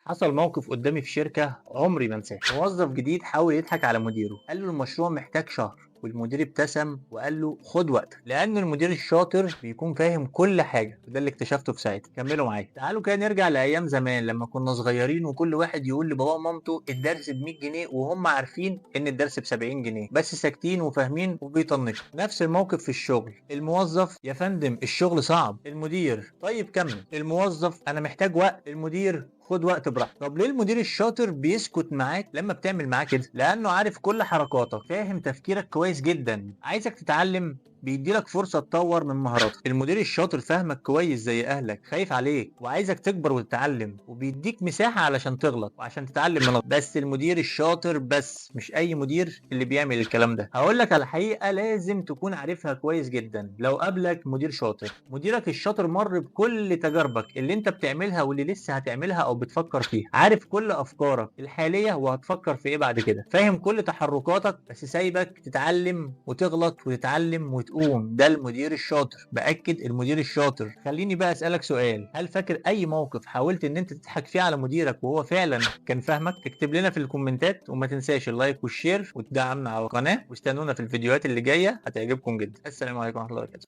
حصل موقف قدامي في شركة عمري ما انساه. موظف جديد حاول يضحك على مديره، قال له المشروع محتاج شهر، والمدير ابتسم وقال له خد وقتك، لان المدير الشاطر بيكون فاهم كل حاجة. وده اللي اكتشفته في ساعتها. كملوا معايا. تعالوا كده نرجع لايام زمان لما كنا صغيرين وكل واحد يقول لبابا ومامته الدرس ب 100 جنيه وهم عارفين ان الدرس ب 70 جنيه، بس ساكتين وفاهمين وبيطنشوا. نفس الموقف في الشغل. الموظف يا فندم الشغل صعب، المدير طيب كمل. الموظف انا محتاج وقت، المدير خد وقت براحتك. طب ليه المدير الشاطر بيسكت معاك لما بتعمل معاه كده؟ لانه عارف كل حركاتك، فاهم تفكيرك كويس جدا، عايزك تتعلم، بيديلك فرصة تطور من مهاراتك. المدير الشاطر فاهمك كويس زي اهلك، خايف عليك وعايزك تكبر وتتعلم، وبيديك مساحة علشان تغلط وعشان تتعلم من الغلط. بس المدير الشاطر بس، مش اي مدير اللي بيعمل الكلام ده. هقول لك على حقيقة لازم تكون عارفها كويس جدا. لو قابلك مدير شاطر، مديرك الشاطر مر بكل تجاربك اللي انت بتعملها واللي لسه هتعملها او بتفكر فيها، عارف كل افكارك الحاليه وهتفكر في ايه بعد كده، فاهم كل تحركاتك، بس سايبك تتعلم وتغلط وتتعلم وتقوم. ده المدير الشاطر، باكد المدير الشاطر. خليني بقى اسالك سؤال، هل فاكر اي موقف حاولت ان انت تضحك فيه على مديرك وهو فعلا كان فاهمك؟ اكتب لنا في الكومنتات، وما تنساش اللايك والشير وتدعمنا على القناه، واستنونا في الفيديوهات اللي جايه هتعجبكم جدا. السلام عليكم ورحمه الله وبركاته.